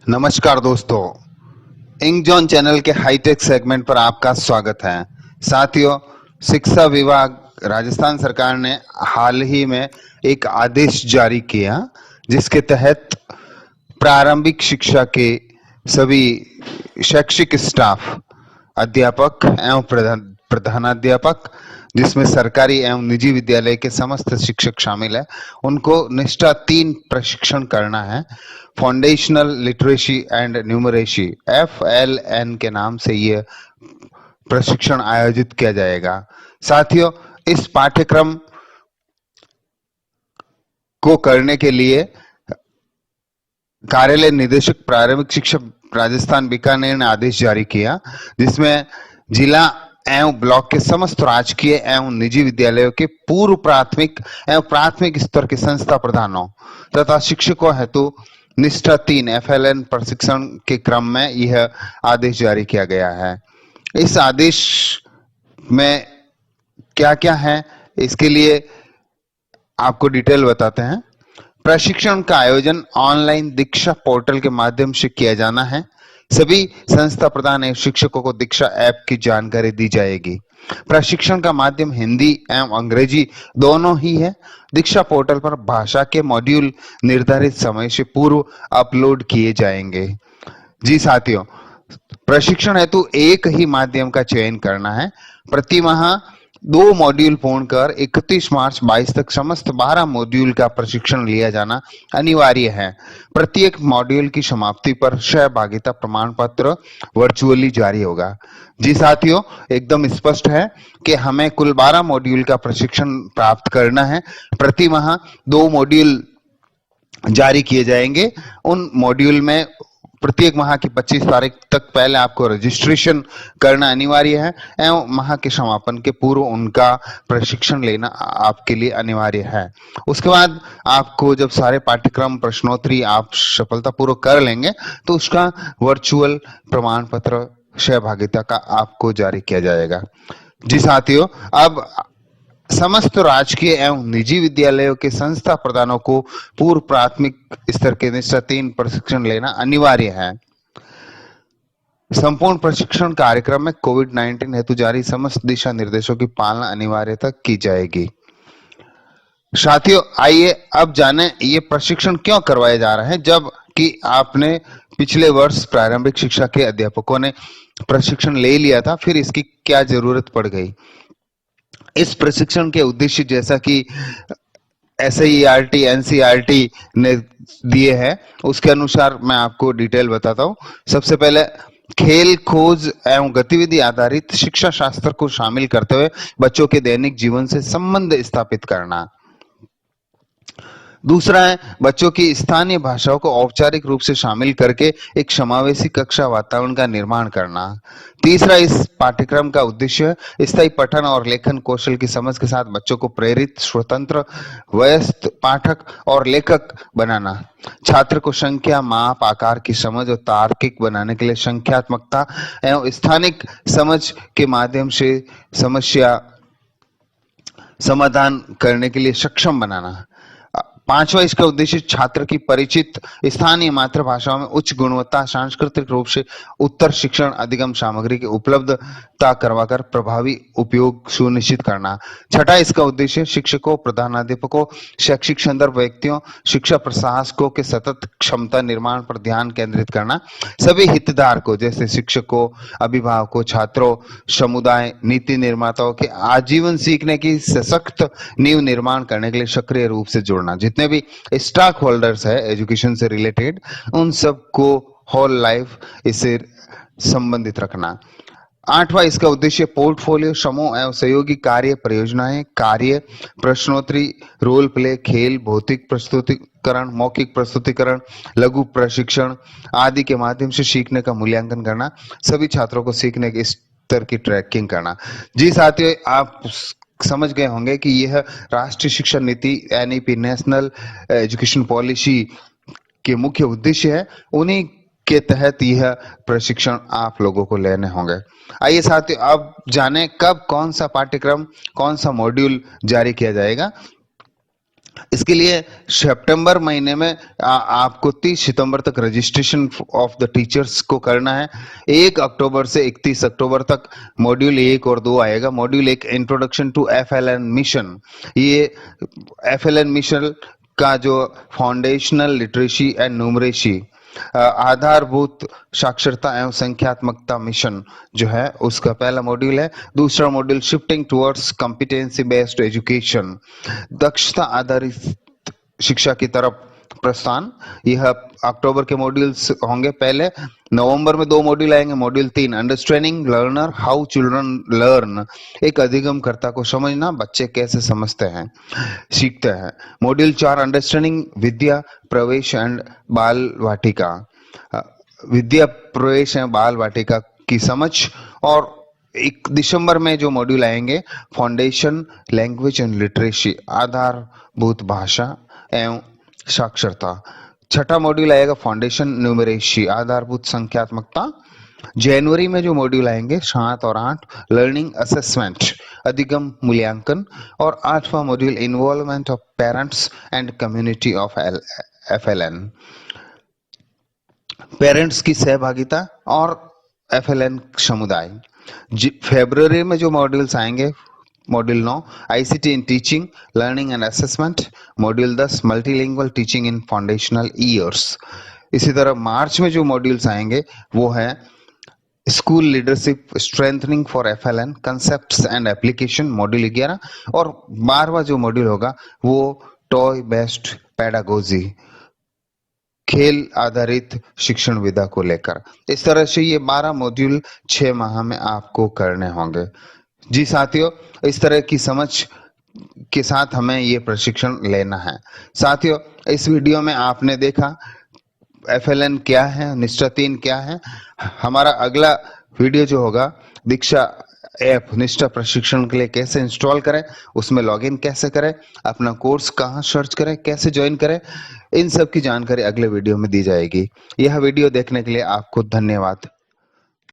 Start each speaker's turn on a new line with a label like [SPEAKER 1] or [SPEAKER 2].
[SPEAKER 1] नमस्कार दोस्तों, ink John channel के हाईटेक सेगमेंट पर आपका स्वागत है। साथियों, शिक्षा विभाग राजस्थान सरकार ने हाल ही में एक आदेश जारी किया जिसके तहत प्रारंभिक शिक्षा के सभी शैक्षिक स्टाफ, अध्यापक एवं प्रधानाध्यापक, जिसमें सरकारी एवं निजी विद्यालय के समस्त शिक्षक शामिल है, उनको निष्ठा 3 प्रशिक्षण करना है। Foundational literacy and numeracy FLN के नाम से यह प्रशिक्षण आयोजित किया जाएगा। साथियों, इस पाठ्यक्रम को करने के लिए कार्यालय निदेशक प्रारंभिक शिक्षा राजस्थान बीकानेर ने आदेश जारी किया, जिसमें जिला एवं ब्लॉक के समस्त राजकीय एवं निजी विद्यालयों के पूर्व प्राथमिक एवं प्राथमिक स्तर के संस्था प्रधानों तथा शिक्षकों हेतु निष्ठा 3 FLN प्रशिक्षण के क्रम में यह आदेश जारी किया गया है। इस आदेश में क्या क्या है, इसके लिए आपको डिटेल बताते हैं। प्रशिक्षण का आयोजन ऑनलाइन दीक्षा पोर्टल के माध्यम से किया जाना है। सभी संस्था प्रधान एवं शिक्षकों को दीक्षा ऐप की जानकारी दी जाएगी। प्रशिक्षण का माध्यम हिंदी एवं अंग्रेजी दोनों ही है। दीक्षा पोर्टल पर भाषा के मॉड्यूल निर्धारित समय से पूर्व अपलोड किए जाएंगे। जी साथियों, प्रशिक्षण हेतु एक ही माध्यम का चयन करना है। प्रति माह 2 मॉड्यूल पूर्ण कर 31 मार्च 22 तक समस्त 12 मॉड्यूल का प्रशिक्षण लिया जाना अनिवार्य है। प्रत्येक मॉड्यूल की समाप्ति पर सहभागिता प्रमाण पत्र वर्चुअली जारी होगा। जी साथियों, एकदम स्पष्ट है कि हमें कुल 12 मॉड्यूल का प्रशिक्षण प्राप्त करना है। प्रति माह 2 मॉड्यूल जारी किए जाएंगे। उन मॉड्यूल में प्रत्येक माह की 25 तारीख तक पहले आपको रजिस्ट्रेशन करना अनिवार्य है एवं माह के समापन के पूर्व उनका प्रशिक्षण लेना आपके लिए अनिवार्य है। उसके बाद आपको जब सारे पाठ्यक्रम प्रश्नोत्तरी आप सफलतापूर्वक कर लेंगे तो उसका वर्चुअल प्रमाण पत्र सहभागिता का आपको जारी किया जाएगा। जी साथियों, अब समस्त राजकीय एवं निजी विद्यालयों के संस्था प्रधानों को पूर्व प्राथमिक स्तर के निष्ठा 3 प्रशिक्षण लेना अनिवार्य है। संपूर्ण प्रशिक्षण कार्यक्रम में कोविड-19 हेतु जारी समस्त दिशा निर्देशों की पालना अनिवार्यता की जाएगी। साथियों, आइए अब जानें ये प्रशिक्षण क्यों करवाया जा रहा है, जब कि आपने पिछले वर्ष प्रारंभिक शिक्षा के अध्यापकों ने प्रशिक्षण ले लिया था, फिर इसकी क्या जरूरत पड़ गई। इस प्रशिक्षण के उद्देश्य जैसा कि SIERT NCERT ने दिए हैं, उसके अनुसार मैं आपको डिटेल बताता हूं। सबसे पहले खेल, खोज एवं गतिविधि आधारित शिक्षा शास्त्र को शामिल करते हुए बच्चों के दैनिक जीवन से संबंध स्थापित करना। दूसरा है बच्चों की स्थानीय भाषाओं को औपचारिक रूप से शामिल करके एक समावेशी कक्षा वातावरण का निर्माण करना। तीसरा, इस पाठ्यक्रम का उद्देश्य स्थायी पठन और लेखन कौशल की समझ के साथ बच्चों को प्रेरित, स्वतंत्र, वयस्क पाठक और लेखक बनाना। छात्र को संख्या, माप, आकार की समझ और तार्किक बनाने के लिए संख्यात्मकता एवं स्थानिक समझ के माध्यम से समस्या समाधान करने के लिए सक्षम बनाना। पांचवा, इसका उद्देश्य छात्र की परिचित स्थानीय मातृभाषाओं में उच्च गुणवत्ता सांस्कृतिक रूप से उत्तर शिक्षण अधिगम सामग्री की उपलब्धता करवाकर प्रभावी उपयोग सुनिश्चित करना। छठा, इसका उद्देश्य शिक्षकों, प्रधानाध्यापकों, शैक्षिक संदर्भ व्यक्तियों, शिक्षा प्रशासकों के सतत क्षमता निर्माण पर ध्यान केंद्रित करना। सभी हितधारकों जैसे शिक्षकों, अभिभावकों, छात्रों, समुदाय, नीति निर्माताओं के आजीवन सीखने की सशक्त नींव निर्माण करने के लिए सक्रिय रूप से जोड़ना। जितने भी स्टॉक होल्डर्स है एजुकेशन से रिलेटेड, उन सबको होल लाइफ इससे संबंधित रखना। आठवां, इसका उद्देश्य पोर्टफोलियो, समूह एवं सहयोगी कार्य परियोजनाएं, कार्य, प्रश्नोत्तरी, रोल प्ले, खेल, भौतिक प्रस्तुतिकरण, मौखिक प्रस्तुतिकरण, लघु प्रशिक्षण आदि के माध्यम से सीखने का मूल्यांकन करना। सभी छात्रों को सीखने के स्तर की ट्रैकिंग करना। जी साथियों, आप समझ गए होंगे कि यह राष्ट्रीय शिक्षा नीति NEP नेशनल एजुकेशन पॉलिसी के मुख्य उद्देश्य है। उन्हीं के तहत यह प्रशिक्षण आप लोगों को लेने होंगे। आइए साथियों, अब जानें कब कौन सा पाठ्यक्रम, कौन सा मॉड्यूल जारी किया जाएगा। इसके लिए सितंबर महीने में आपको 30 सितंबर तक रजिस्ट्रेशन ऑफ द टीचर्स को करना है। 1 अक्टूबर से 31 अक्टूबर तक मॉड्यूल 1 और 2 आएगा। Module 1 introduction to FLN mission, ये एफएलएन मिशन का जो फाउंडेशनल लिटरेसी एंड न्यूमरेसी, आधारभूत साक्षरता एवं संख्यात्मकता मिशन जो है उसका पहला मॉड्यूल है। दूसरा module shifting towards competency based education, दक्षता आधारित शिक्षा की तरफ प्रस्थान, यह अक्टूबर के मॉड्यूल्स होंगे। पहले नवंबर में 2 मॉड्यूल आएंगे। Module 3 understanding learner how children learn, एक अधिगमकर्ता को समझना, बच्चे कैसे समझते हैं सीखते हैं। मॉड्यूल 4 अंडरस्टैंडिंग विद्या प्रवेश एंड बाल वाटिका, विद्या प्रवेश एवं बाल वाटिका की समझ। और 1 दिसंबर में जो मॉड्यूल आएंगे फाउंडेशन लैंग्वेज एंड लिटरेसी, आधारभूत भाषा एवं साक्षरता। छठा मॉड्यूल आएगा फाउंडेशन न्यूमरेसी, आधारभूत संख्यात्मकता। जनवरी में जो मॉड्यूल आएंगे 7 और 8 लर्निंग असेसमेंट, अधिगम मूल्यांकन। और 8वां module involvement of parents and community of FLN, parents की सहभागिता और एफएलएन समुदाय। फरवरी में जो मॉड्यूल्स आएंगे module 9 ICT in teaching learning and assessment, module 10 multilingual teaching in foundational years. इसी तरह मार्च में जो मॉड्यूल्स आएंगे वो है school leadership strengthening for FLN concepts and application, module 11। और 12वां जो मॉड्यूल होगा वो टॉय बेस्ड पेडागोजी, खेल आधारित शिक्षण विधा को लेकर। इस तरह से ये 12 मॉड्यूल 6 माह में आपको करने होंगे। जी साथियों, इस तरह की समझ के साथ हमें ये प्रशिक्षण लेना है। साथियों, इस वीडियो में आपने देखा एफएलएन क्या है, निष्ठा 3 क्या है। हमारा अगला वीडियो जो होगा दीक्षा ऐप निष्ठा प्रशिक्षण के लिए कैसे इंस्टॉल करें, उसमें लॉगिन कैसे करें, अपना कोर्स कहाँ सर्च करें, कैसे ज्वाइन करें, इन सब की जानकारी अगले वीडियो में दी जाएगी। यह वीडियो देखने के लिए आपको धन्यवाद।